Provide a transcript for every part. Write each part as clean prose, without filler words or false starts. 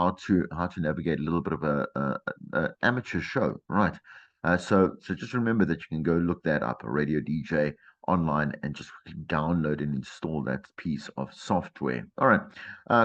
how to navigate a little bit of a amateur show, right? So just remember that you can go look that up, a radio DJ online, and just download and install that piece of software. All right.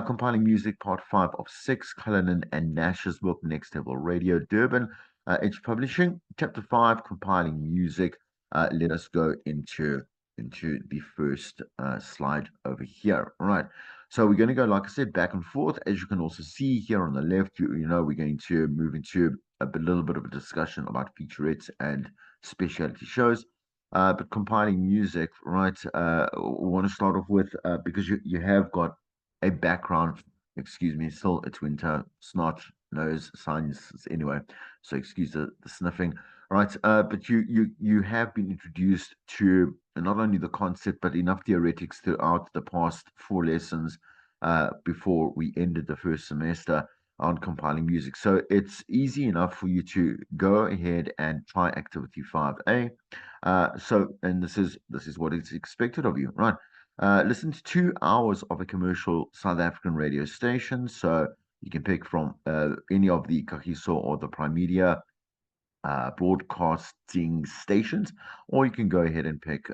Compiling Music, Part 5 of 6, Cullinan and Nash's book, Next Level Radio, Durban, Edge Publishing, Chapter 5, Compiling Music. Let us go into the first slide over here. All right. So we're going to go, like I said, back and forth. As you can also see here on the left, we're going to move into little bit of a discussion about featurettes and specialty shows. But compiling music, right? We want to start off with because you have got a background. Excuse me, still it's winter, snot, nose, sinus anyway. So excuse the sniffing, right? But you have been introduced to not only the concept but enough theoretics throughout the past 4 lessons before we ended the first semester on compiling music. So it's easy enough for you to go ahead and try activity 5A. And this is what is expected of you, right? Listen to 2 hours of a commercial South African radio station. So you can pick from any of the Kagiso or the Primedia broadcasting stations, or you can go ahead and pick,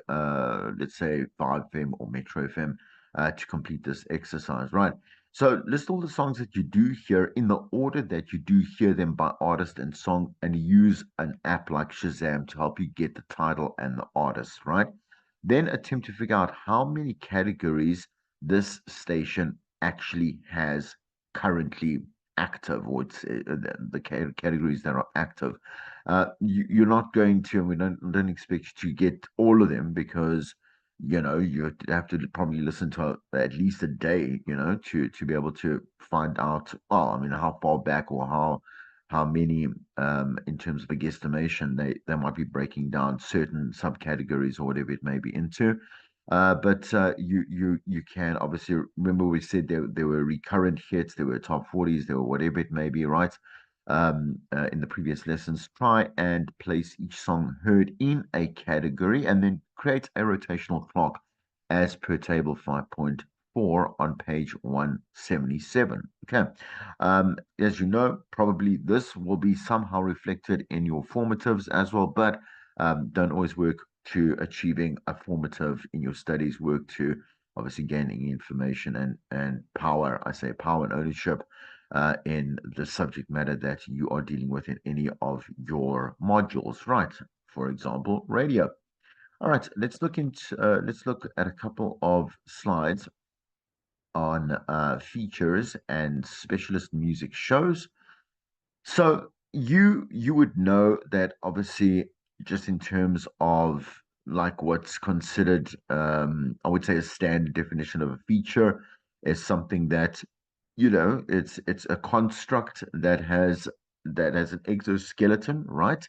let's say, 5FM or Metro FM to complete this exercise, right? So list all the songs that you do hear in the order that you do hear them by artist and song, and use an app like Shazam to help you get the title and the artist, right? Then attempt to figure out how many categories this station actually has currently active, or it's the categories that are active. You're not going to, and we don't expect you to get all of them, because you have to probably listen to at least a day, to be able to find out. Oh, I mean, how far back, or how many, in terms of a guesstimation, they might be breaking down certain subcategories or whatever it may be into. But you can obviously remember, we said there were recurrent hits, there were top 40s, there were whatever it may be, right? In the previous lessons. Try and place each song heard in a category, and then create a rotational clock as per table 5.4 on page 177. Okay. As you know, probably this will be somehow reflected in your formatives as well, but don't always work to achieving a formative in your studies. Work to obviously gaining information and power. I say power and ownership in the subject matter that you are dealing with in any of your modules, right? For example, radio. All right, let's look at a couple of slides on features and specialist music shows. So you would know that, obviously, just in terms of like what's considered, I would say, a standard definition of a feature is something that, it's a construct that has an exoskeleton, right?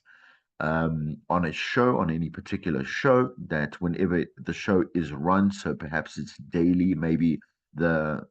On a show, on any particular show, that whenever the show is run, so perhaps it's daily, maybe the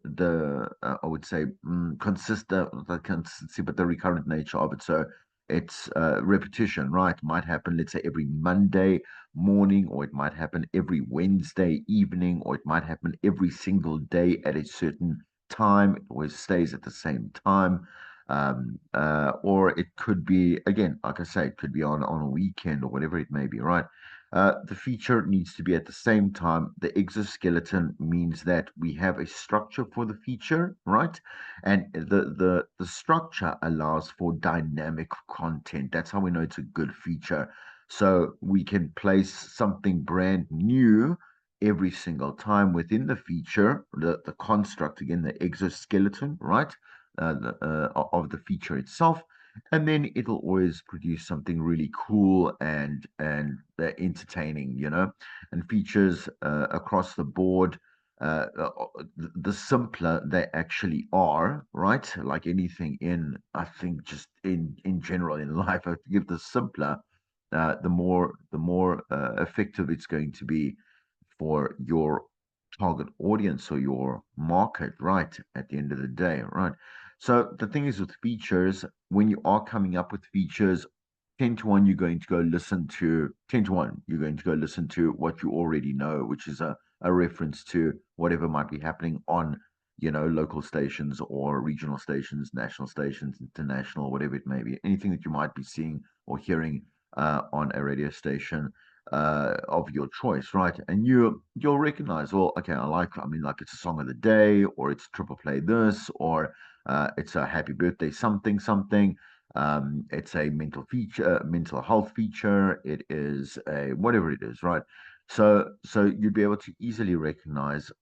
I would say, the consistency, but the recurrent nature of it. So it's repetition, right? Might happen, let's say, every Monday morning, or it might happen every Wednesday evening, or it might happen every single day at a certain time. It always stays at the same time. Or it could be, again, like I say, it could be on a weekend or whatever it may be, right? The feature needs to be at the same time. The exoskeleton means that we have a structure for the feature, right? And the structure allows for dynamic content. That's how we know it's a good feature. So we can place something brand new every single time within the feature, the construct, again, the exoskeleton, right? Of the feature itself, and then it'll always produce something really cool and entertaining, and features across the board. The simpler they actually are, right? Like anything in, I think, just in general in life, I think the simpler, the more effective it's going to be for your target audience or your market, right? At the end of the day, right? So the thing is, with features, when you are coming up with features, 10 to 1, you're going to go listen to 10 to 1, you're going to go listen to what you already know, which is a reference to whatever might be happening on local stations or regional stations, national stations, international, whatever it may be, anything that you might be seeing or hearing on a radio station of your choice, right? And you'll recognize, well, okay, I mean, like it's a song of the day, or it's triple play this, or it's a happy birthday something something. It's a mental health feature. It is a whatever it is, right? So you'd be able to easily recognize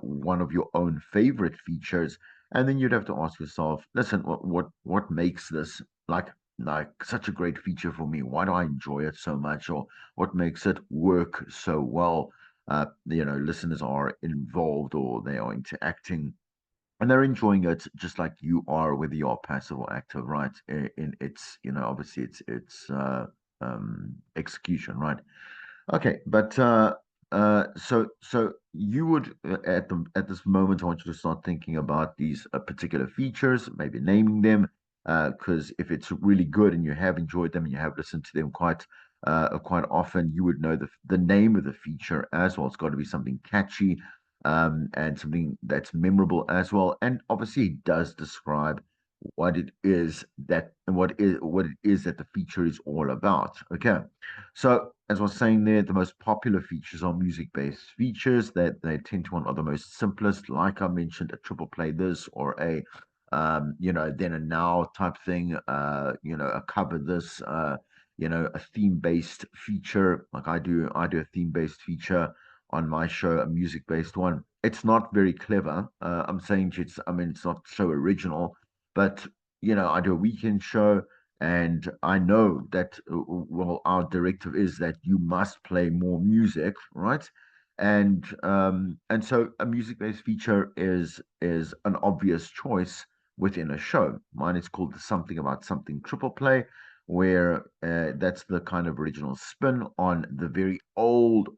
one of your own favorite features, and then you'd have to ask yourself, listen, what makes this like like such a great feature for me? Why do I enjoy it so much, or what makes it work so well? Listeners are involved or they are interacting and they're enjoying it just like you are, whether you are passive or active, right? In its, obviously it's execution, right? Okay, but so you would at this moment, I want you to start thinking about these particular features, maybe naming them, because if it's really good and you have enjoyed them and you have listened to them quite often, you would know the name of the feature as well. It's got to be something catchy, and something that's memorable as well, and obviously it does describe what it is that the feature is all about. Okay. So, as I was saying there, the most popular features are music-based features that they tend to want are the most simplest, like I mentioned, a triple play this or a then a now type thing, a cover this, a theme-based feature. Like I do a theme-based feature on my show, a music-based one. It's not very clever. I'm saying I mean, it's not so original, but I do a weekend show and I know that, well, our directive is that you must play more music, right? And so a music-based feature is an obvious choice within a show. Mine is called the Something About Something Triple Play, where that's the kind of original spin on the very old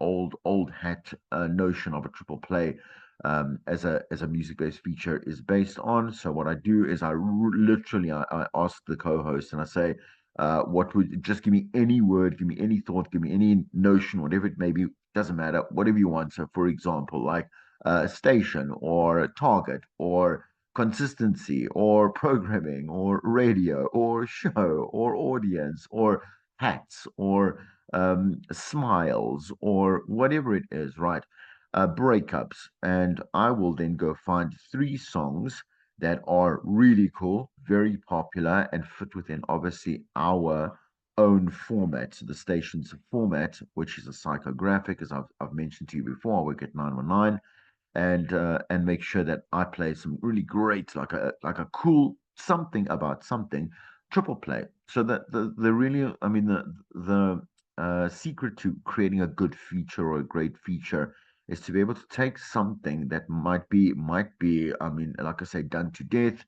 hat notion of a triple play, as a music-based feature is based on. So what I do is literally I ask the co-host and I say, what would just give me any word, give me any thought, give me any notion, whatever it may be, doesn't matter, whatever you want. So for example, like station or target or consistency or programming or radio or show or audience or hats or smiles or whatever it is, right? Breakups, and I will then go find three songs that are really cool, very popular, and fit within obviously our own format, the station's format, which is a psychographic, as I've mentioned to you before. I work at 919, and make sure that I play some really great, like a cool something about something triple play. So that the really, I mean, the secret to creating a good feature or a great feature is to be able to take something that might be, I mean, like I say, done to death.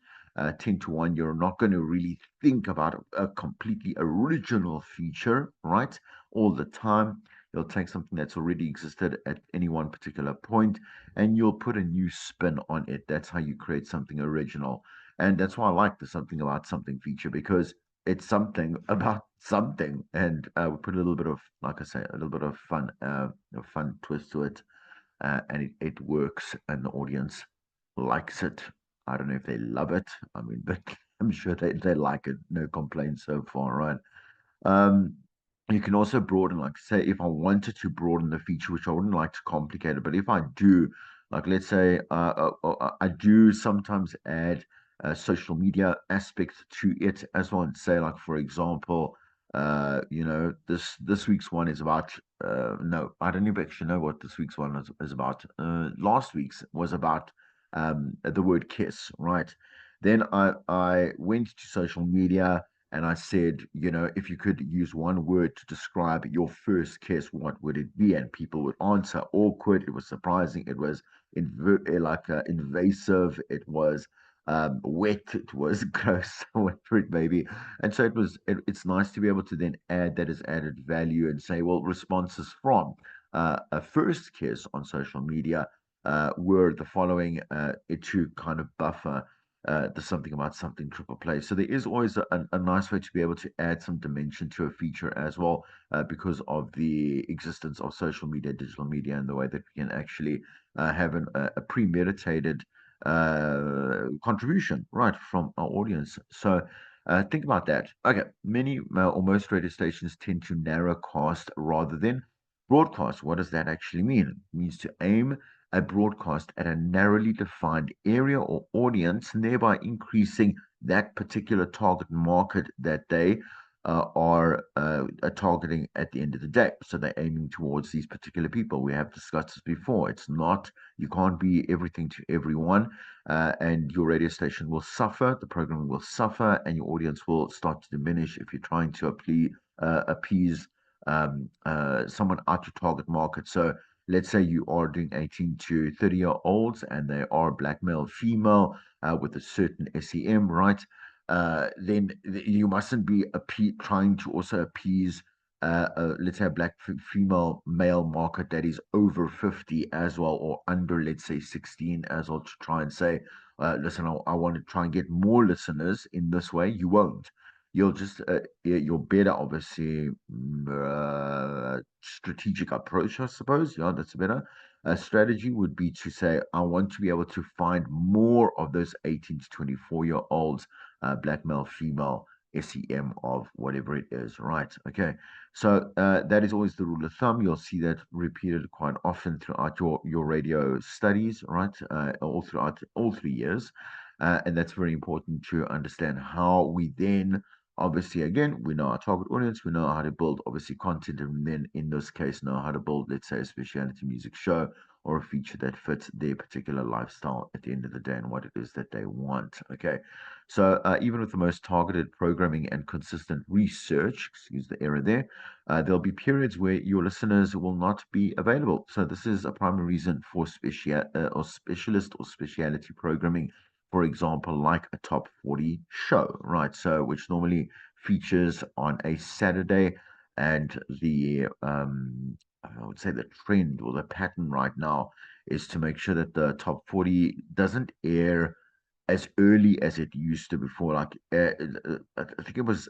10 to 1, you're not going to really think about a completely original feature, right? All the time. You'll take something that's already existed at any one particular point and you'll put a new spin on it. That's how you create something original. And that's why I like the something about something feature because it's something about something. And we put a little bit of, like I say, a little bit of fun, a fun twist to it. And it works and the audience likes it. I don't know if they love it. I mean, but I'm sure they like it. No complaints so far, right? Um, you can also broaden, like say, if I wanted to broaden the feature, which I wouldn't like to complicate it, but if I do, like let's say, I do sometimes add social media aspects to it as well, and say, like for example, this week's one is about. No, I don't even actually know what this week's one is about. Last week's was about the word kiss, right? Then I went to social media and I said, if you could use one word to describe your first kiss, what would it be? And people would answer awkward. It was surprising. It was invasive. It was wet. It was gross, whatever it may be. And so it's nice to be able to then add that as added value and say, well, responses from a first kiss on social media were the following to kind of buffer there's something about something triple play. So there is always a nice way to be able to add some dimension to a feature as well, because of the existence of social media, digital media, and the way that we can actually have a premeditated contribution, right, from our audience. So think about that. Okay, many or most radio stations tend to narrowcast rather than broadcast. What does that actually mean? It means to aim a broadcast at a narrowly defined area or audience, and thereby increasing that particular target market that they are targeting at the end of the day. So they're aiming towards these particular people. We have discussed this before. It's not, you can't be everything to everyone, and your radio station will suffer, the programming will suffer, and your audience will start to diminish if you're trying to appease someone out your target market. So let's say you are doing 18 to 30-year-olds and they are black male, female with a certain SEM, right? Then you mustn't be trying to also appease, let's say, a black female male market that is over 50 as well, or under, let's say, 16 as well, to try and say, listen, I want to try and get more listeners in this way. You won't. You'll just, you're better, obviously, strategic approach, I suppose. Yeah, that's better. A strategy would be to say, I want to be able to find more of those 18 to 24-year-olds, black male, female, SEM of whatever it is, right? Okay. So that is always the rule of thumb. You'll see that repeated quite often throughout your radio studies, right? All throughout all 3 years. And that's very important to understand how we then, obviously, again, we know our target audience, we know how to build, obviously, content, and then in this case, know how to build, let's say, a specialty music show or a feature that fits their particular lifestyle at the end of the day and what it is that they want. Okay. So even with the most targeted programming and consistent research, excuse the error there, there'll be periods where your listeners will not be available. So this is a primary reason for or specialist or speciality programming, for example, like a top 40 show, right? So which normally features on a Saturday, and I would say the trend or the pattern right now is to make sure that the top 40 doesn't air as early as it used to before. Like I think it was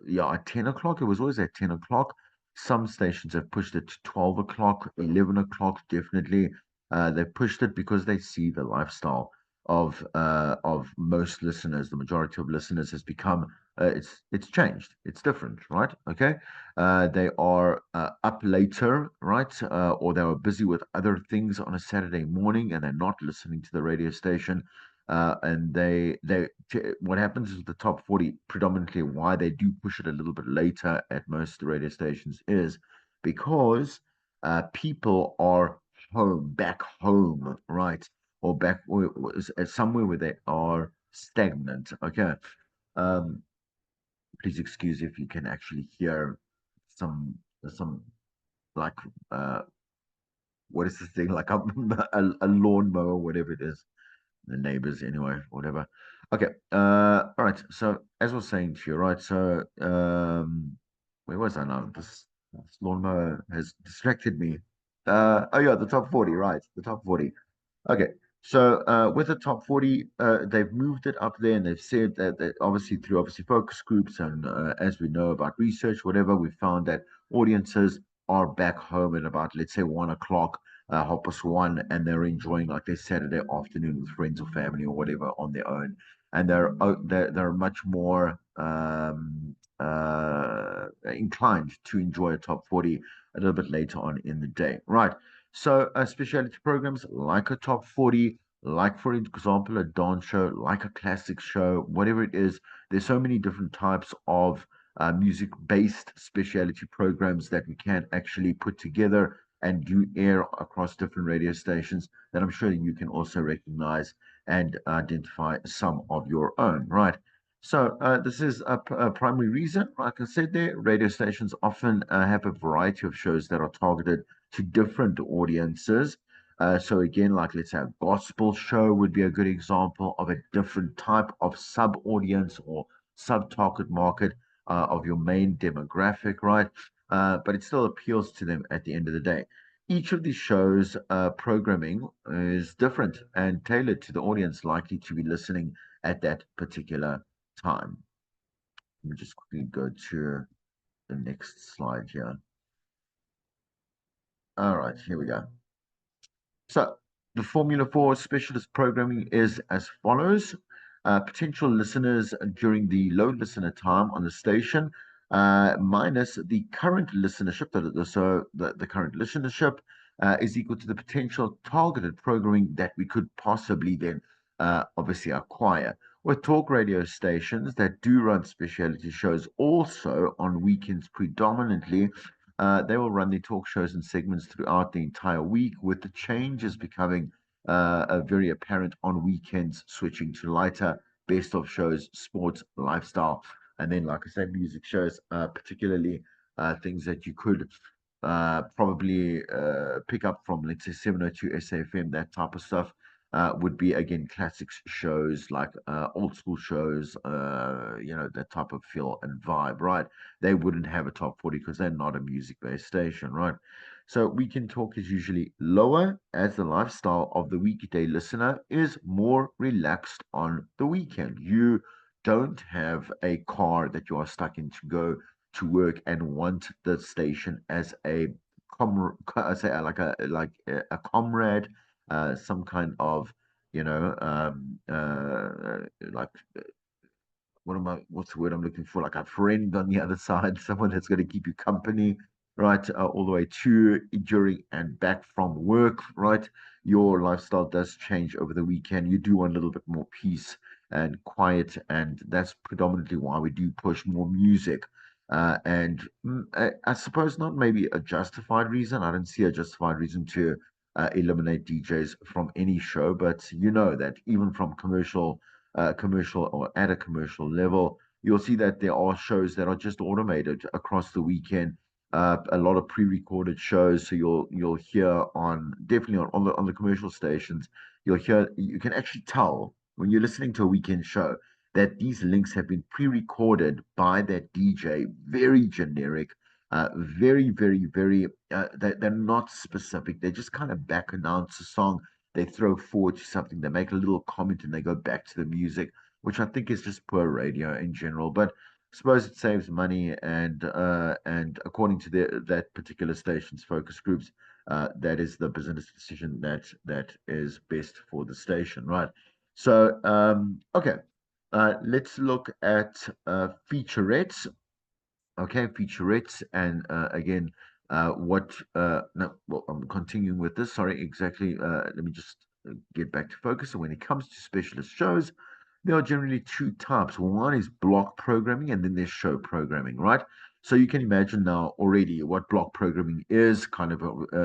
yeah, at 10 o'clock. It was always at 10 o'clock. Some stations have pushed it to 12 o'clock, 11 o'clock. Definitely, they pushed it because they see the lifestyle of most listeners. The majority of listeners has become it's changed. It's different, right? Okay, they are up later, right? Or they were busy with other things on a Saturday morning, and they're not listening to the radio station, and what happens is the top 40 predominantly why they do push it a little bit later at most radio stations is because people are back home, right, or back somewhere where they are stagnant. Okay. um Please excuse if you can actually hear some some like what is this thing, like a lawnmower, whatever it is, the neighbors anyway, whatever. Okay. All right. So as I was saying to you, right? So where was I now? This lawnmower has distracted me. Oh yeah, the top 40, right? The top 40. Okay. So with the top 40, they've moved it up there, and they've said that obviously through obviously focus groups and as we know about research, whatever, we found that audiences are back home at about, let's say, 1 o'clock, 1:30, and they're enjoying like their Saturday afternoon with friends or family or whatever on their own, and they're much more inclined to enjoy a top 40 a little bit later on in the day, right? So, specialty programs like a top 40, like, for example, a dance show, like a classic show, whatever it is, there's so many different types of music based specialty programs that we can actually put together and do air across different radio stations that I'm sure you can also recognize and identify some of your own, right? So, this is a primary reason. Like I said there, radio stations often have a variety of shows that are targeted to different audiences. So again, like let's say a gospel show would be a good example of a different type of sub audience or sub target market of your main demographic, right? But it still appeals to them at the end of the day. Each of these shows programming is different and tailored to the audience likely to be listening at that particular time. Let me just quickly go to the next slide here. All right, here we go. So The formula for specialist programming is as follows. Potential listeners during the low listener time on the station minus the current listenership, the current listenership is equal to the potential targeted programming that we could possibly then obviously acquire. With talk radio stations that do run specialty shows also on weekends predominantly, they will run their talk shows and segments throughout the entire week, with the changes becoming very apparent on weekends, switching to lighter best of shows, sports, lifestyle, and then, like I said, music shows, particularly things that you could probably pick up from, let's say, 702 SAFM, that type of stuff. Would be again classics shows like old school shows, that type of feel and vibe, right? They wouldn't have a top 40 because they're not a music based station, right? So Weekend Talk is usually lower as the lifestyle of the weekday listener is more relaxed on the weekend. You don't have a car that you are stuck in to go to work and want the station as a I say like a comrade, some kind of like what's the word I'm looking for? Like a friend on the other side, someone that's going to keep you company, right? All the way to, during, and back from work, right? Your lifestyle does change over the weekend. You do want a little bit more peace and quiet, and that's predominantly why we do push more music. I suppose not maybe a justified reason. I don't see a justified reason to eliminate DJs from any show, but you know that even from commercial or at a commercial level, you'll see that there are shows that are just automated across the weekend. A lot of pre-recorded shows, so you'll hear on definitely on the commercial stations, you can actually tell when you're listening to a weekend show that these links have been pre-recorded by that DJ, very generic, very, they're not specific. They just kind of back announce a song, they throw forward to something, they make a little comment, and they go back to the music, which I think is just poor radio in general. But I suppose it saves money, and according to that particular station's focus groups, that is the business decision that is best for the station, right? So, okay, let's look at featurettes. Okay, featurettes, and again, what? No, well, I'm continuing with this. Sorry, exactly. Let me just get back to focus. So, when it comes to specialist shows, there are generally two types. One is block programming, and then there's show programming, right? So you can imagine now already what block programming is, kind of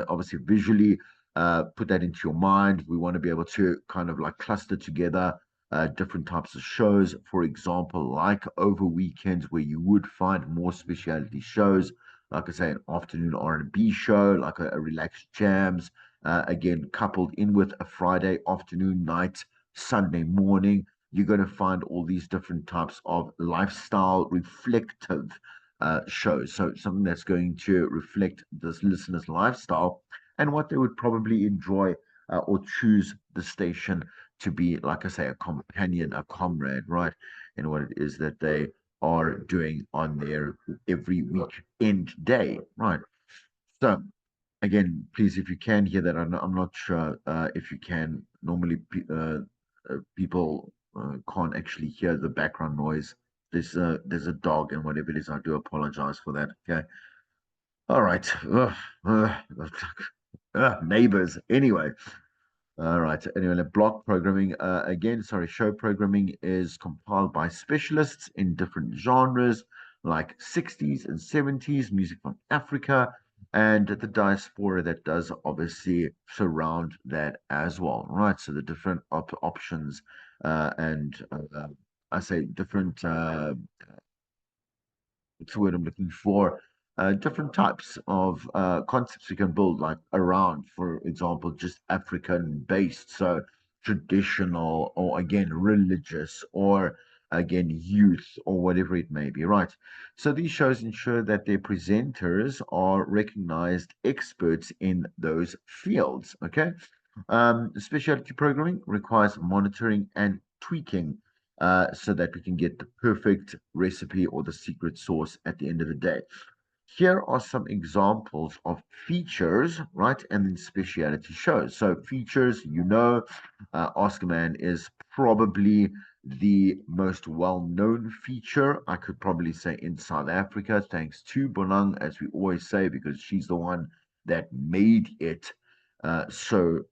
obviously visually put that into your mind. We want to be able to kind of like cluster together different types of shows, for example, like over weekends where you would find more specialty shows, like I say, an afternoon R&B show, like a relaxed jams, again, coupled in with a Friday afternoon, night, Sunday morning. You're going to find all these different types of lifestyle reflective shows. So something that's going to reflect this listener's lifestyle and what they would probably enjoy or choose the station to be, like I say, a companion, a comrade, right? In what it is that they are doing on their every weekend day, right? So, again, please, if you can hear that, I'm not sure if you can. Normally, people can't actually hear the background noise. There's a dog and whatever it is. I do apologize for that. Okay. All right. Ugh, neighbors. Anyway. All right. Anyway, the block programming, again, sorry, show programming is compiled by specialists in different genres like 60s and 70s, music from Africa, and the diaspora that does obviously surround that as well, right? So the different options and I say different what's the word I'm looking for? Different types of concepts you can build, like around, for example, just African based. So traditional, or again, religious, or again, youth, or whatever it may be, right? So these shows ensure that their presenters are recognized experts in those fields, okay? Specialty programming requires monitoring and tweaking so that we can get the perfect recipe or the secret sauce at the end of the day. here are some examples of features, right? And then speciality shows. So features, Oscar Man is probably the most well-known feature, I could probably say, in South Africa, thanks to Bonang, as we always say, because she's the one that made it so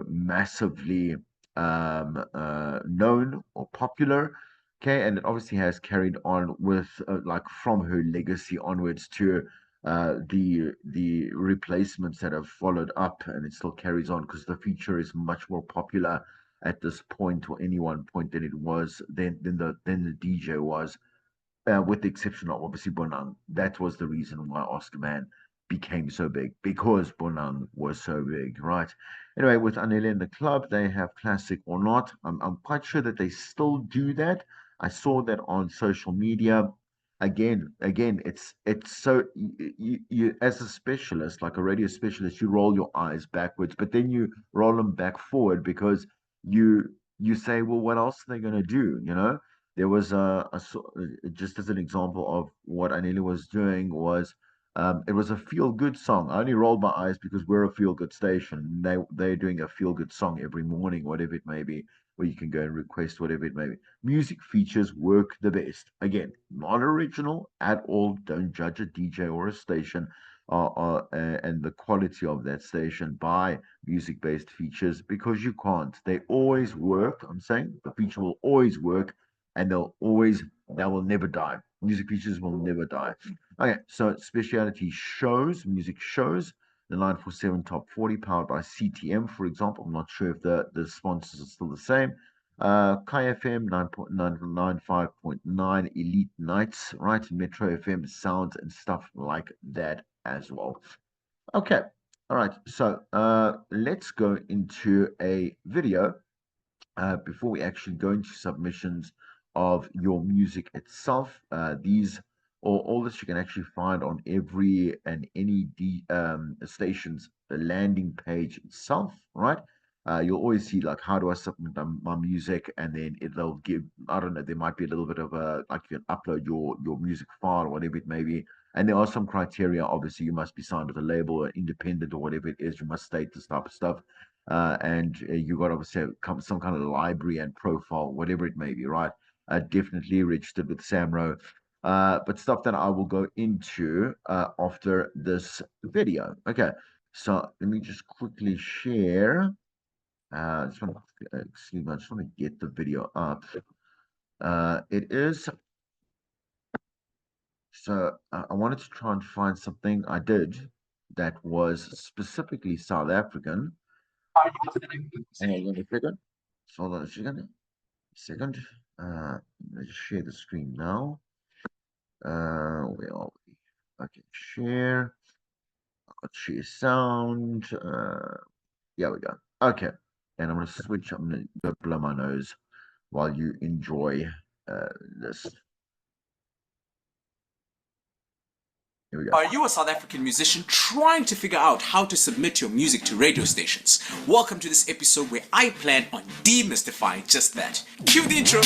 massively known or popular. Okay, and it obviously has carried on with like from her legacy onwards to the replacements that have followed up, and it still carries on because the feature is much more popular at this point or any one point than it was than the DJ was, with the exception of obviously Bonang. That was the reason why Oscar Man became so big, because Bonang was so big, right? Anyway, with Anele in the club, they have classic or not. I'm quite sure that they still do that. I saw that on social media. Again, it's so you as a specialist, like a radio specialist, you roll your eyes backwards, but then you roll them back forward because you say, well, what else are they going to do? There was just as an example of what Anila was doing was it was a feel good song. I only rolled my eyes because we're a feel good station. They're doing a feel good song every morning, whatever it may be, where you can go and request whatever it may be. Music features work the best. Again, not original at all. Don't judge a DJ or a station and the quality of that station by music based features, because you can't. They always work. I'm saying the feature will always work, and they will never die. Music features will never die. Okay, so speciality shows, music shows, the 947 Top 40 powered by CTM, for example. I'm not sure if the sponsors are still the same. Kai FM 995.9 Elite Nights, right? Metro FM sounds and stuff like that as well. Okay, all right. So let's go into a video before we actually go into submissions of your music itself. These or all this you can actually find on every and any station's landing page itself, right? You'll always see like, how do I submit my music, and then they'll give, I don't know, there might be a little bit of a, like, you can upload your music file or whatever it may be, and there are some criteria. Obviously, you must be signed with a label or independent or whatever it is. You must state this type of stuff, and you got to obviously have some kind of library and profile, whatever it may be, right? Definitely registered with SAMRO, but stuff that I will go into after this video. Okay, so let me just quickly share. Excuse me, I just want to get the video up. It is so I wanted to try and find something I did that was specifically South African. Hang on a second. Hold on a second. Second. Let's share the screen now. Where are we? Okay, share. I'll share sound. Yeah, we go. Okay. And I'm gonna switch. I'm gonna go blow my nose while you enjoy this. Here we go. Are you a South African musician trying to figure out how to submit your music to radio stations? Welcome to this episode where I plan on demystifying just that. Cue the intro!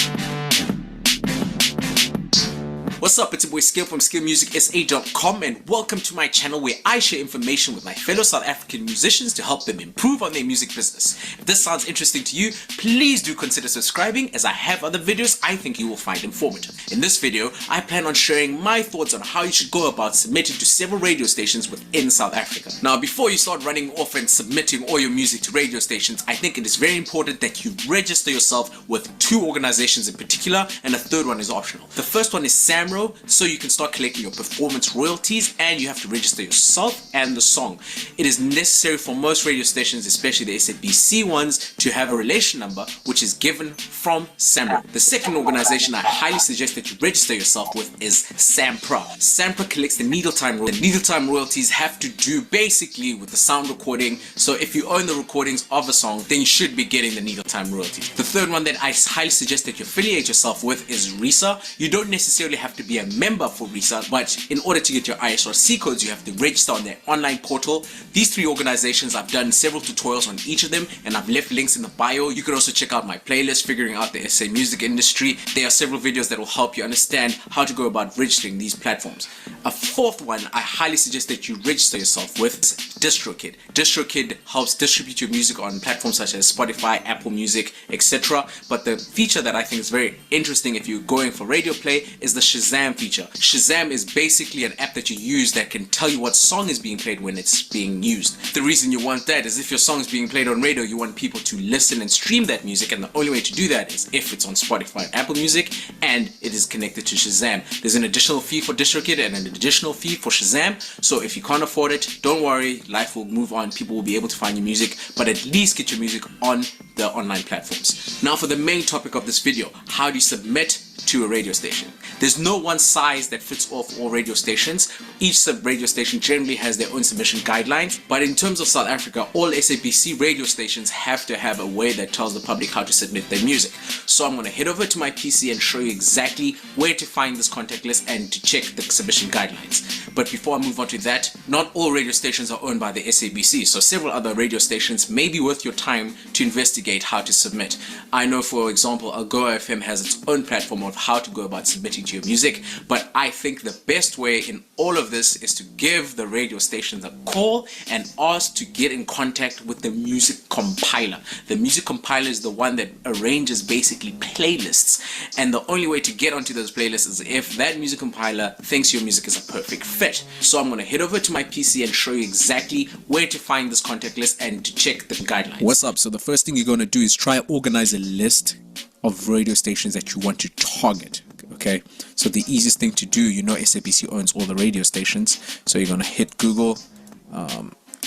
What's up, it's your boy Skill from skillmusicsa.com, and welcome to my channel where I share information with my fellow South African musicians to help them improve on their music business. If this sounds interesting to you, please do consider subscribing, as I have other videos I think you will find informative. In this video, I plan on sharing my thoughts on how you should go about submitting to several radio stations within South Africa. Now, before you start running off and submitting all your music to radio stations, I think it is very important that you register yourself with two organizations in particular, and a third one is optional. The first one is SAMRO, so you can start collecting your performance royalties, and you have to register yourself and the song. It is necessary for most radio stations, especially the SABC ones, to have a relation number which is given from SAMRO. The second organization I highly suggest that you register yourself with is SAMPRA. SAMPRA collects the needle time royalties. The needle time royalties have to do basically with the sound recording, so if you own the recordings of a song, then you should be getting the needle time royalties. The third one that I highly suggest that you affiliate yourself with is RISA. You don't necessarily have to be a member for Resale, but in order to get your ISRC codes, you have to register on their online portal. These three organizations, I've done several tutorials on each of them, and I've left links in the bio. You can also check out my playlist, Figuring Out the SA Music Industry. There are several videos that will help you understand how to go about registering these platforms. A fourth one I highly suggest that you register yourself with is DistroKid. DistroKid helps distribute your music on platforms such as Spotify, Apple Music, etc. But the feature that I think is very interesting if you're going for radio play is the Shazam feature. Shazam is basically an app that you use that can tell you what song is being played when it's being used. The reason you want that is if your song is being played on radio, you want people to listen and stream that music, and the only way to do that is if it's on Spotify and Apple Music and it is connected to Shazam. There's an additional fee for DistroKid and an additional fee for Shazam, so if you can't afford it, don't worry, life will move on, people will be able to find your music, but at least get your music on the online platforms. Now for the main topic of this video, how do you submit to a radio station? There's no one size that fits all for all radio stations. Each radio station generally has their own submission guidelines, but in terms of South Africa, all SABC radio stations have to have a way that tells the public how to submit their music. So I'm going to head over to my PC and show you exactly where to find this contact list and to check the submission guidelines. But before I move on to that, not all radio stations are owned by the SABC, so several other radio stations may be worth your time to investigate how to submit. I know, for example, Algoa FM has its own platform of how to go about submitting to your music, but I think the best way in all of this is to give the radio stations a call and ask to get in contact with the music compiler. The music compiler is the one that arranges basically playlists, and the only way to get onto those playlists is if that music compiler thinks your music is a perfect fit. So I'm going to head over to my PC and show you exactly where to find this contact list and to check the guidelines. What's up? So the first thing you're going to do is try organize a list of radio stations that you want to target. Okay, so the easiest thing to do, you know, SABC owns all the radio stations, so you're going to hit Google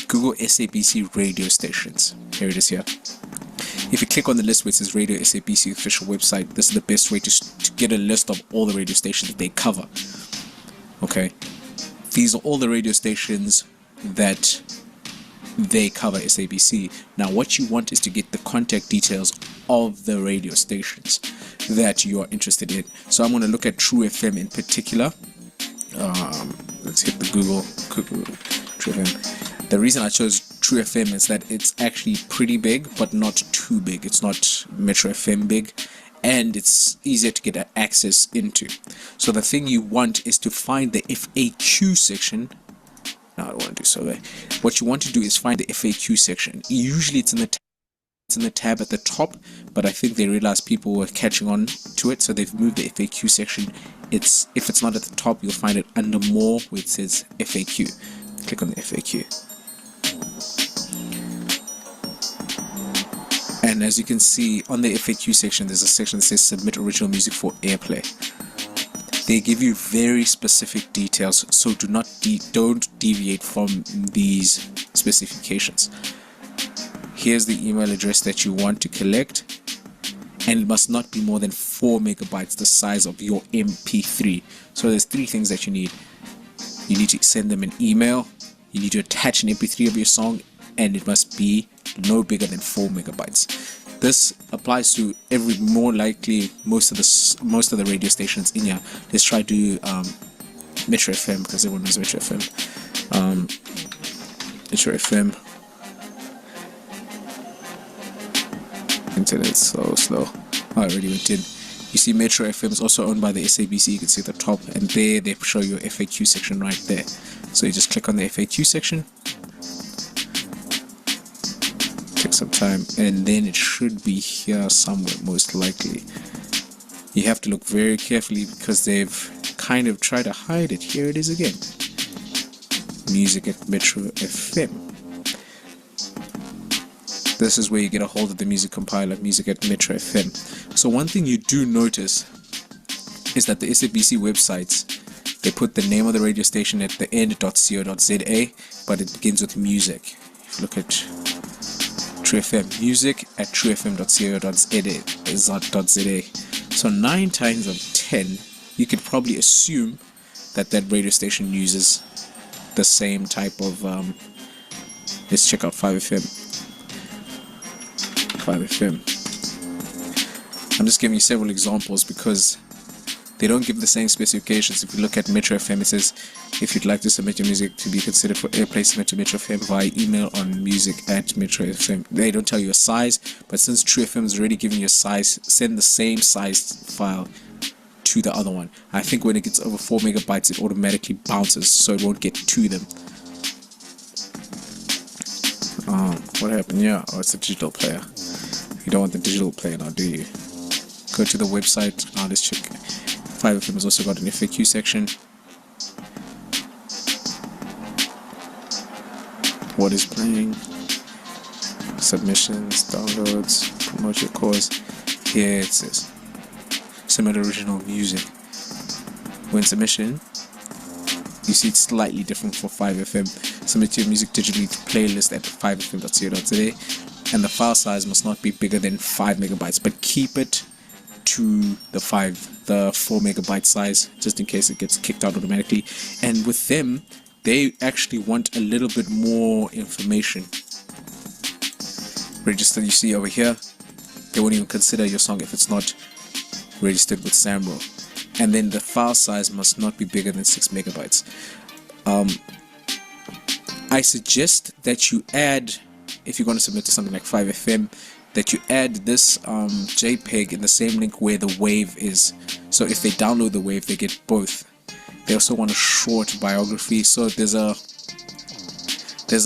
SABC radio stations. Here it is here. If you click on the list where it says Radio SABC official website, this is the best way to get a list of all the radio stations that they cover. Okay, these are all the radio stations that they cover SABC. Now what you want is to get the contact details of the radio stations that you are interested in. So I'm going to look at True FM in particular. Let's hit the Google True FM. The reason I chose True FM is that it's actually pretty big, but not too big. It's not Metro FM big, and it's easier to get access into. So the thing you want is to find the FAQ section. No, I don't want to do survey. What you want to do is find the FAQ section. Usually it's in the tab at the top, but I think they realized people were catching on to it, so they've moved the FAQ section. If it's not at the top, you'll find it under more where it says FAQ. Click on the FAQ. And as you can see on the FAQ section, there's a section that says submit original music for airplay. They give you very specific details, so don't deviate from these specifications. Here's the email address that you want to collect, and it must not be more than 4 megabytes, the size of your MP3. So there's 3 things that you need. You need to send them an email, you need to attach an MP3 of your song, and it must be no bigger than 4 megabytes. This applies to most of the radio stations in here. Let's try to Metro FM, because everyone knows Metro FM. Metro FM. Internet's so slow. Oh, I already went in. You see Metro FM is also owned by the SABC. You can see at the top, and there they show you FAQ section right there. So you just click on the FAQ section. Take some time, and then it should be here somewhere, most likely. You have to look very carefully because they've kind of tried to hide it. Here it is again. Music at Metro FM. This is where you get a hold of the music compiler, Music at Metro FM. So one thing you do notice is that the SABC websites, they put the name of the radio station at the end, .co.za, but it begins with music. If you look at True FM, music at truefm.co.za. So 9 times out of 10, you could probably assume that radio station uses the same type of. Let's check out 5FM. 5FM. I'm just giving you several examples because they don't give the same specifications. If you look at Metro FM, it says if you'd like to submit your music to be considered for airplay, submit to Metro FM via email on music@Metro FM. They don't tell you a size, but since True FM is already giving you a size, send the same size file to the other one. I think when it gets over 4 megabytes, it automatically bounces, so it won't get to them. What happened? Yeah, oh, it's a digital player. You don't want the digital player now, do you? Go to the website. Let's check. 5FM has also got an FAQ section. What is playing? Submissions, downloads, promote your cause. Here it says submit original music. When submission, you see it's slightly different for 5FM. Submit your music digitally to playlist at 5fm.co.za, and the file size must not be bigger than 5 megabytes, but keep it to the 4 megabyte size, just in case it gets kicked out automatically. And with them, they actually want a little bit more information. Register, you see over here, they won't even consider your song if it's not registered with Samro. And then the file size must not be bigger than 6 megabytes. I suggest that you add, if you're going to submit to something like 5FM, that you add this JPEG in the same link where the wave is. So if they download the wave, they get both. They also want a short biography, so there's a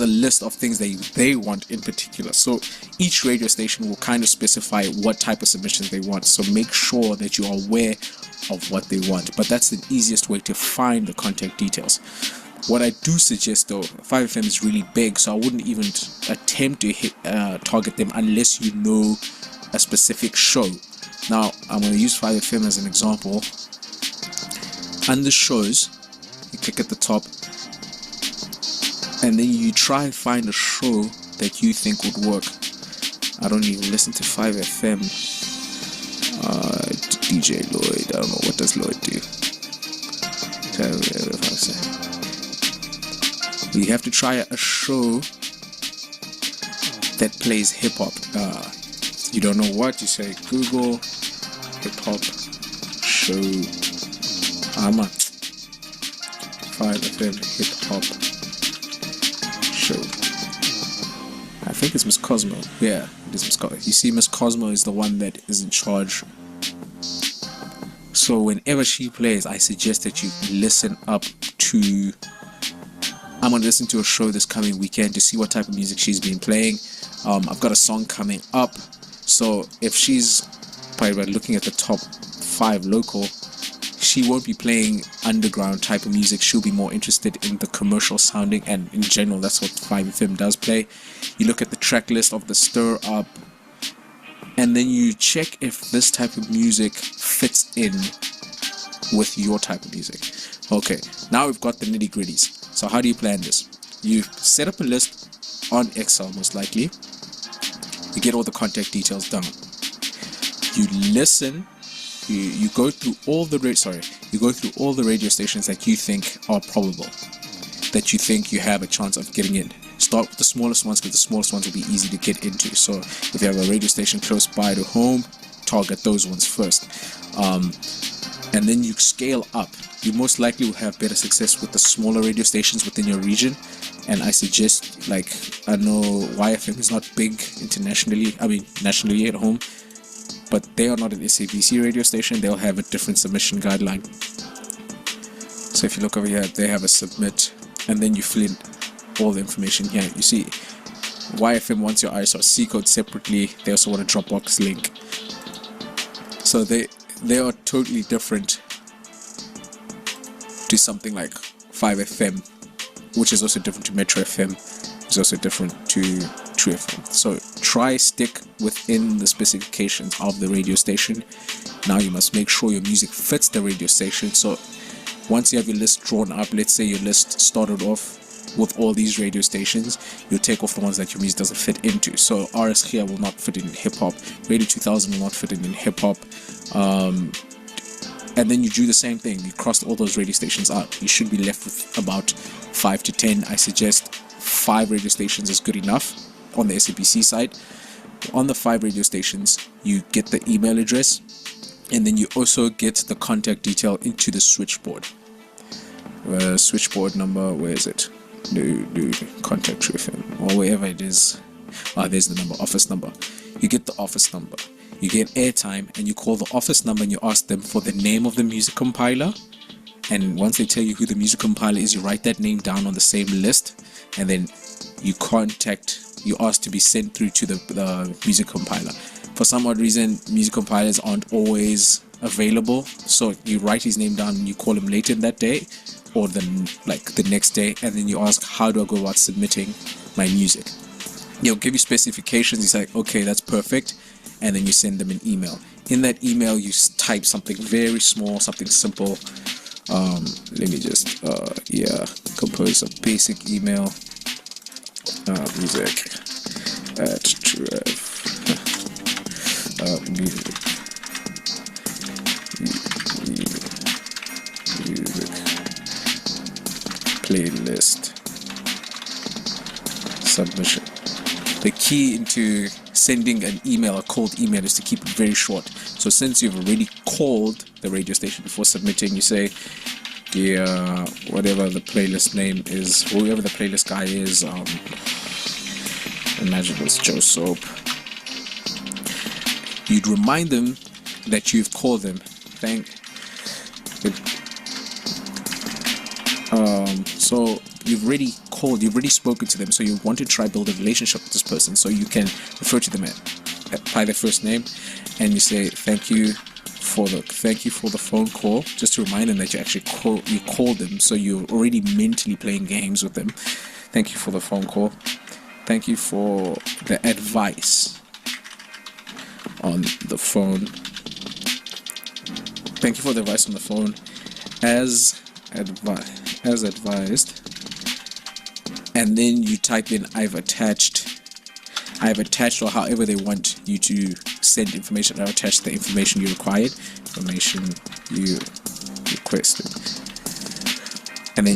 list of things they want in particular. So each radio station will kind of specify what type of submissions they want, so make sure that you are aware of what they want. But that's the easiest way to find the contact details. What I do suggest though, 5FM is really big, so I wouldn't even attempt to target them unless you know a specific show. Now I'm going to use 5FM as an example. Under shows, you click at the top, and then you try and find a show that you think would work. I don't even listen to 5FM. DJ Lloyd, I don't know, what does Lloyd do? You have to try a show that plays hip-hop. You don't know what, you say Google hip-hop show. 5FM hip-hop show. I think it's Miss Cosmo. Yeah, it is Miss Cosmo. You see, Miss Cosmo is the one that is in charge. So whenever she plays, I suggest that you listen up to... I'm going to listen to a show this coming weekend to see what type of music she's been playing. I've got a song coming up. So if she's, by looking at the top 5 local, she won't be playing underground type of music. She'll be more interested in the commercial sounding, and in general that's what 5FM does play. You look at the track list of the Stir Up, and then you check if this type of music fits in with your type of music. Okay, now we've got the nitty gritties. So how do you plan this? You set up a list on Excel, most likely. You get all the contact details down. You listen. You go through all the radio stations that you think are probable, that you think you have a chance of getting in. Start with the smallest ones, because the smallest ones will be easy to get into. So if you have a radio station close by to home, target those ones first. And then you scale up. You most likely will have better success with the smaller radio stations within your region. And I suggest, like, I know YFM is not big internationally, nationally at home, but they are not an SABC radio station. They'll have a different submission guideline. So if you look over here, they have a submit, and then you fill in all the information here. You see, YFM wants your ISRC code separately. They also want a Dropbox link. So they are totally different to something like 5FM, which is also different to Metro FM, is also different to True FM. So try stick within the specifications of the radio station. Now you must make sure your music fits the radio station. So once you have your list drawn up, let's say your list started off with all these radio stations, you take off the ones that your music doesn't fit into. So RS here will not fit in hip hop, Radio 2000 will not fit in hip hop, and then you do the same thing. You cross all those radio stations out. You should be left with about 5 to 10. I suggest 5 radio stations is good enough on the SABC side. On the 5 radio stations, you get the email address and then you also get the contact detail into the switchboard. Switchboard number, where is it? Do contact True FM or wherever it is. There's the number, office number. You get the office number. You get airtime, and you call the office number and you ask them for the name of the music compiler. And once they tell you who the music compiler is, you write that name down on the same list, and then you ask to be sent through to the music compiler. For some odd reason, music compilers aren't always available, so you write his name down and you call him later in that day or the next day, and then you ask, how do I go about submitting my music? He'll give you specifications. He's like, okay, that's perfect, and then you send them an email. In that email, you type something very small, something simple. Let me just compose a basic email. Music at TrueF. Music playlist submission. The key into sending an email, a cold email, is to keep it very short. So since you've already called the radio station before submitting, you say, whatever the playlist name is, whoever the playlist guy is, imagine it's Joe Soap. You'd remind them that you've called them. So you've already called, you've already spoken to them, so you want to try build a relationship with this person, so you can refer to them by their first name, and you say thank you for the phone call, just to remind them that you called them, so you're already mentally playing games with them. Thank you for the phone call. Thank you for the advice on the phone. Thank you for the advice on the phone. As advised. And then you type in I've attached, or however they want you to send information. I've attached the information you required, information you requested. And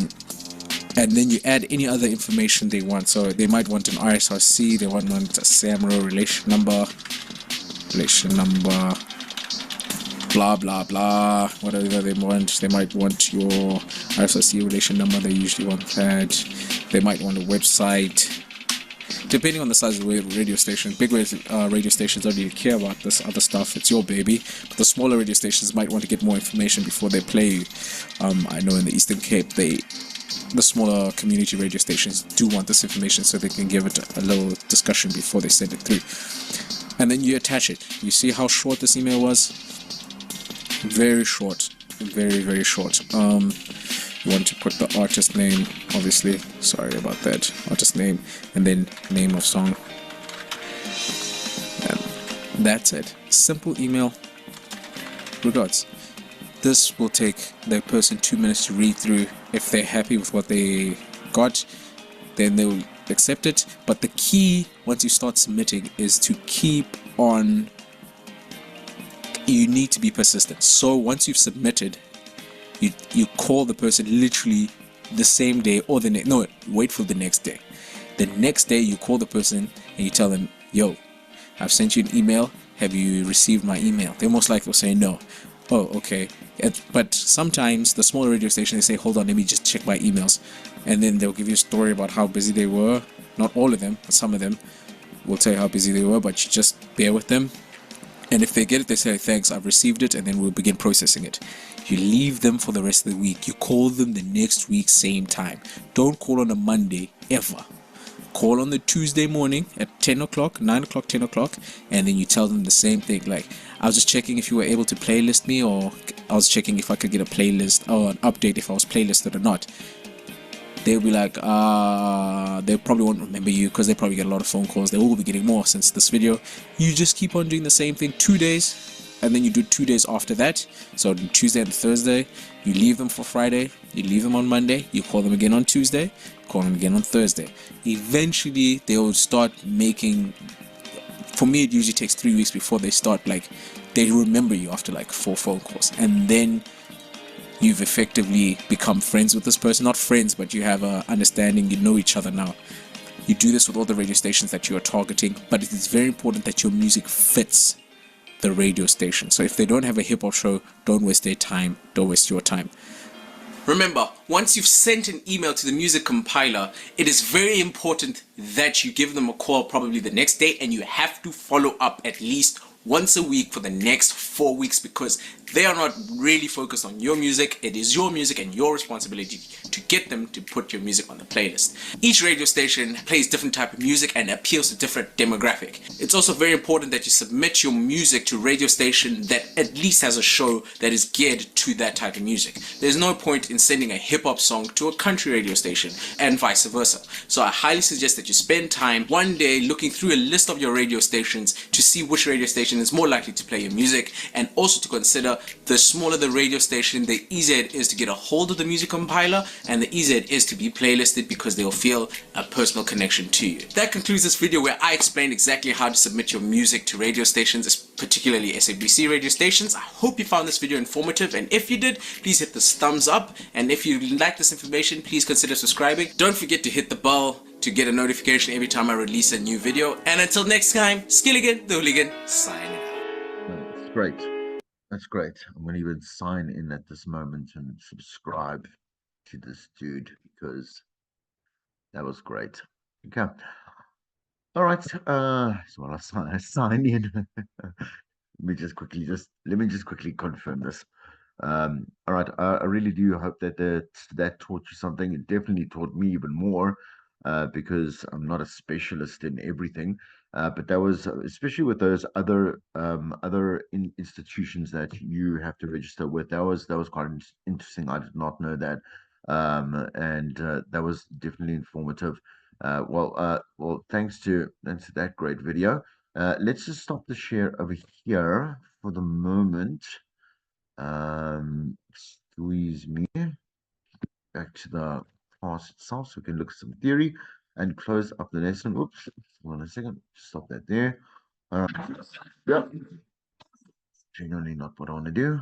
then you add any other information they want. So they might want an RSRC, they want a SAMRO relation number, blah blah blah, whatever they want. They might want your RSRC relation number, they usually want that. They might want a website, depending on the size of the radio station. Big radio stations don't really care about this other stuff, it's your baby. But the smaller radio stations might want to get more information before they play you. I know in the Eastern Cape, the smaller community radio stations do want this information, so they can give it a little discussion before they send it through. And then you attach it. You see how short this email was? Very short, very very short. You want to put the artist name, obviously, sorry about that, artist name, and then name of song, and that's it. Simple email. Regards. This will take the person 2 minutes to read through. If they're happy with what they got, then they'll accept it. But the key, once you start submitting, is to keep on. You need to be persistent. So once you've submitted, you call the person literally the same day, or wait for the next day. The next day you call the person and you tell them, yo, I've sent you an email, have you received my email? They most likely will say no. Oh, okay. But sometimes the smaller radio station, they say, hold on, let me just check my emails, and then they'll give you a story about how busy they were. Not all of them, but some of them will tell you how busy they were, but you just bear with them. And if they get it, they say, thanks, I've received it, and then we'll begin processing it. You leave them for the rest of the week. You call them the next week, same time. Don't call on a Monday, ever. Call on the Tuesday morning at 10 o'clock, 9 o'clock, 10 o'clock, and then you tell them the same thing. Like, I was just checking if you were able to playlist me, or I was checking if I could get a playlist, or an update if I was playlisted or not. They'll be like, they probably won't remember you, because they probably get a lot of phone calls. They will be getting more since this video. You just keep on doing the same thing 2 days, and then you do 2 days after that. So on Tuesday and Thursday, you leave them for Friday, you leave them on Monday, you call them again on Tuesday, call them again on Thursday. Eventually they will start making, for me it usually takes 3 weeks before they start, like, they remember you after like 4 phone calls, and then you've effectively become friends with this person. Not friends, but you have a understanding, you know each other now. You do this with all the radio stations that you are targeting, but it is very important that your music fits the radio station. So if they don't have a hip hop show, don't waste their time, don't waste your time. Remember, once you've sent an email to the music compiler, it is very important that you give them a call probably the next day, and you have to follow up at least once a week for the next 4 weeks, because they are not really focused on your music. It is your music and your responsibility to get them to put your music on the playlist. Each radio station plays different type of music and appeals to different demographic. It's also very important that you submit your music to a radio station that at least has a show that is geared to that type of music. There's no point in sending a hip-hop song to a country radio station and vice versa. So I highly suggest that you spend time one day looking through a list of your radio stations to see which radio station is more likely to play your music, and also to consider the smaller the radio station, the easier it is to get a hold of the music compiler, and the easier it is to be playlisted, because they will feel a personal connection to you. That concludes this video where I explained exactly how to submit your music to radio stations, particularly SABC radio stations. I hope you found this video informative, and if you did, please hit the thumbs up, and if you like this information, please consider subscribing. Don't forget to hit the bell to get a notification every time I release a new video. And until next time, Skilligan the Hooligan signing out. That's great. That's great. I'm going to even sign in at this moment and subscribe to this dude, because that was great. Okay. All right. So I sign in. Let me just quickly confirm this. All right. I really do hope that that taught you something. It definitely taught me even more, because I'm not a specialist in everything. But that was, especially with those other institutions that you have to register with. That was quite interesting. I did not know that, and that was definitely informative. Well, thanks to that great video. Let's just stop the share over here for the moment. Squeeze me back to the class itself so we can look at some theory and close up the lesson. Oops, hold on a second. Stop that there. All right. Yeah. Genuinely not what I want to do.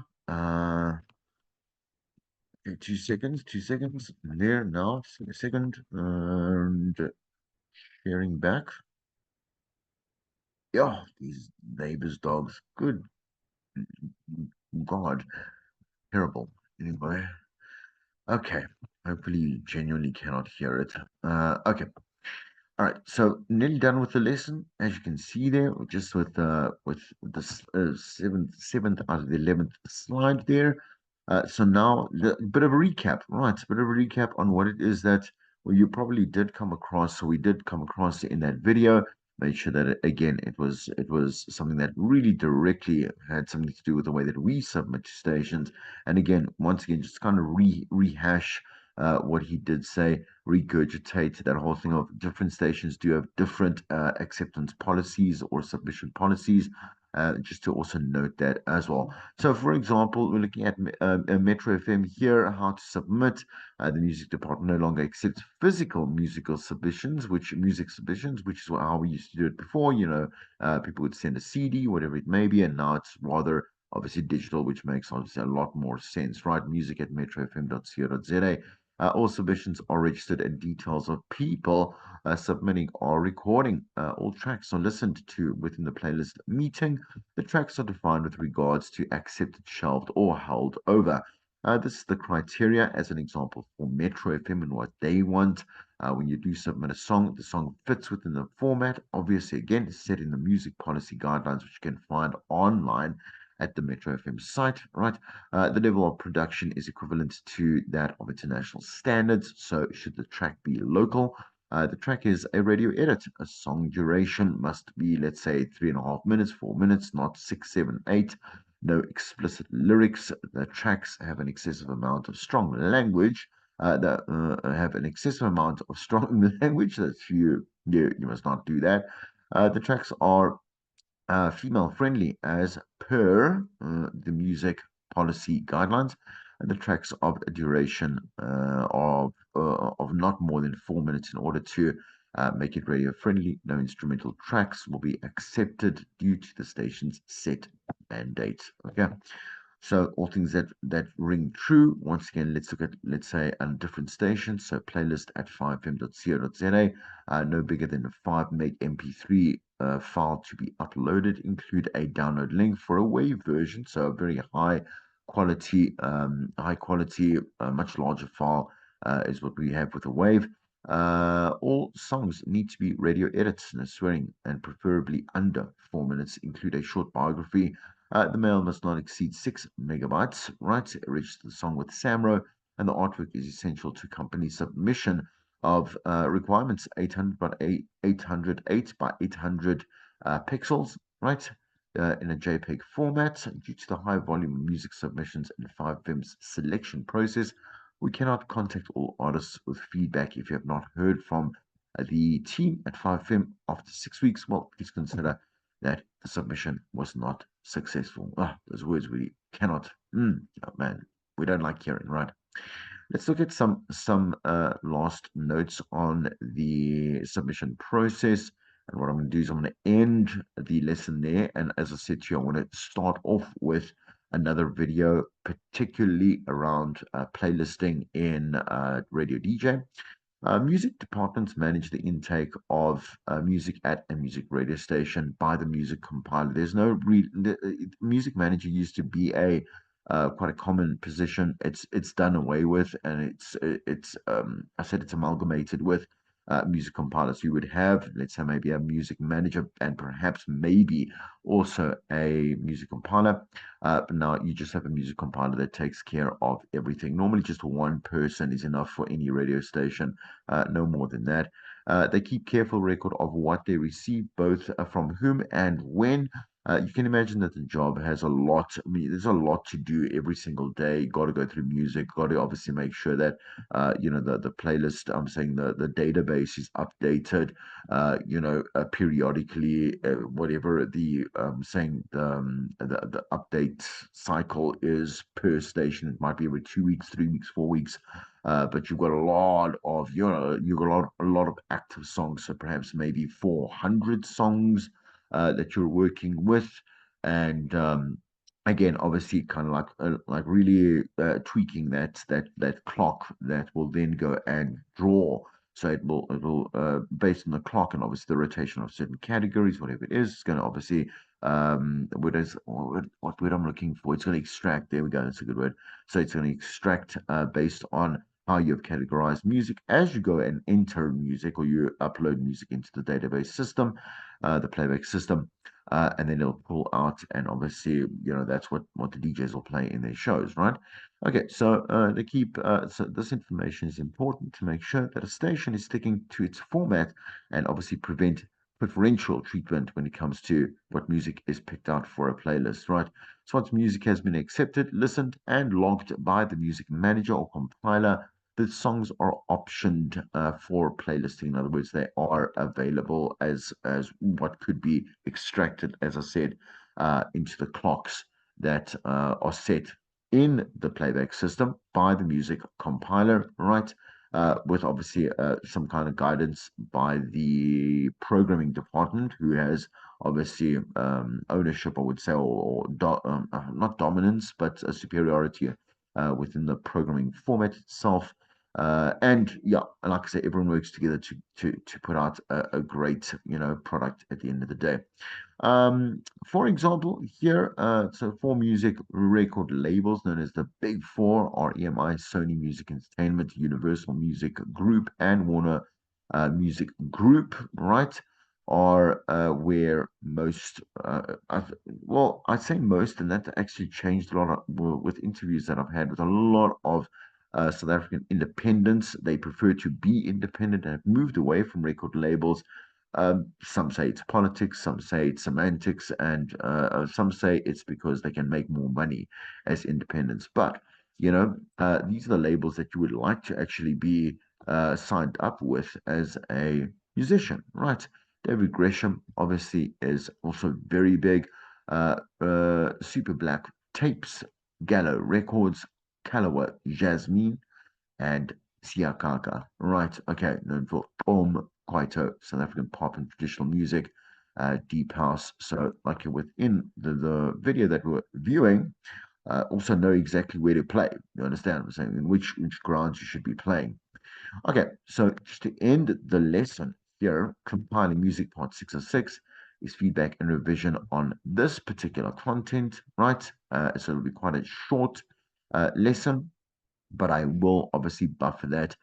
Okay, 2 seconds, 2 seconds. There now, just a second. And sharing back. Yeah, these neighbors' dogs. Good God. Terrible. Anyway. Okay. Hopefully you genuinely cannot hear it. Okay. All right, so nearly done with the lesson. As you can see there, just with the seventh out of the 11th slide there. So now the bit of a recap, right? A bit of a recap on what it is that, well, you probably did come across. So we did come across in that video. Made sure that again it was something that really directly had something to do with the way that we submit to stations. And again, once again, just kind of rehash what he did say, regurgitate that whole thing of different stations do have different acceptance policies or submission policies. Just to also note that as well. So, for example, we're looking at Metro FM here, how to submit. The music department no longer accepts physical music submissions, which is how we used to do it before. People would send a CD, whatever it may be, and now it's rather obviously digital, which makes obviously a lot more sense, right? Music at metrofm.co.za. All submissions are registered, and details of people submitting are recording. All tracks are listened to within the playlist meeting. The tracks are defined with regards to accepted, shelved, or held over. This is the criteria as an example for Metro FM and what they want. When you do submit a song, the song fits within the format. Obviously, again, set in the music policy guidelines, which you can find online at the Metro FM site, right? The level of production is equivalent to that of international standards. So, should the track be local, the track is a radio edit. A song duration must be, let's say, 3.5 minutes, 4 minutes, not 6, 7, 8. No explicit lyrics. The tracks have an excessive amount of strong language. That have an excessive amount of strong language. That's you must not do that. The tracks are female friendly as per the music policy guidelines, and the tracks of a duration of not more than 4 minutes in order to make it radio friendly. No instrumental tracks will be accepted due to the station's set mandate. Okay. So all things that ring true. Once again, let's look at, let's say, a different station. So playlist at 5fm.co.za, no bigger than a 5 meg MP3 file to be uploaded include a download link for a WAV version, so a very high quality, much larger file is what we have with a WAV. All songs need to be radio edits and swearing, and preferably under 4 minutes. Include a short biography. The mail must not exceed 6 megabytes. Right, register the song with Samro, and the artwork is essential to company submission of requirements 800 by 808 by 800 pixels, right? In a JPEG format. Due to the high volume of music submissions and 5Vim's selection process, we cannot contact all artists with feedback. If you have not heard from the team at 5Vim after 6 weeks, well, please consider that the submission was not successful. Those words we cannot, oh man, we don't like hearing, right? Let's look at some last notes on the submission process. And what I'm going to do is I'm going to end the lesson there. And as I said to you, I want to start off with another video, particularly around playlisting in Radio DJ. Music departments manage the intake of music at a music radio station by the music compiler. There's no music manager used to be a quite a common position. It's done away with, and it's I said it's amalgamated with music compilers. You would have, let's say, maybe a music manager and perhaps maybe also a music compiler. But now you just have a music compiler that takes care of everything. Normally, just one person is enough for any radio station, no more than that. They keep careful record of what they receive, both from whom and when. You can imagine that the job has a lot. I mean, there's a lot to do every single day. Got to go through music. Got to obviously make sure that the playlist. I'm saying the database is updated. Periodically, whatever the saying the update cycle is per station. It might be every 2 weeks, 3 weeks, 4 weeks. But you've got you've got a lot of active songs, so perhaps maybe 400 songs that you're working with, and again, obviously, kind of like really tweaking that clock that will then go and draw. So it will based on the clock and obviously the rotation of certain categories, whatever it is, it's going to obviously what word I'm looking for? It's going to extract. There we go. That's a good word. So it's going to extract based on how you've categorized music as you go and enter music or you upload music into the database system, the playback system, and then it'll pull out, and obviously, that's what the DJs will play in their shows, right? Okay, so they keep so this information is important to make sure that a station is sticking to its format and obviously prevent preferential treatment when it comes to what music is picked out for a playlist, right? So once music has been accepted, listened, and logged by the music manager or compiler, the songs are optioned for playlisting. In other words, they are available as what could be extracted, as I said, into the clocks that are set in the playback system by the music compiler, right? With obviously some kind of guidance by the programming department, who has obviously ownership, I would say, or not dominance, but a superiority within the programming format itself. And yeah, like I say, everyone works together to put out a great product at the end of the day. For example, here, so four music record labels known as the Big Four are EMI, Sony Music Entertainment, Universal Music Group, and Warner Music Group, right? Are where most, I say most, and that actually changed a lot with interviews that I've had with a lot of South African independents. They prefer to be independent and have moved away from record labels. Some say it's politics, some say it's semantics, and some say it's because they can make more money as independents. But these are the labels that you would like to actually be signed up with as a musician, right? David Gresham obviously is also very big. Super Black Tapes, Gallo Records, Kalawa Jasmine, and Siakaka. Right, okay, known for Kwaito, South African pop and traditional music, deep house. So, like within the video that we're viewing, also know exactly where to play. You understand what I'm saying? In which grounds you should be playing. Okay, so just to end the lesson here, compiling music part 606, is feedback and revision on this particular content, right? So it'll be quite a short lesson, but I will obviously buffer that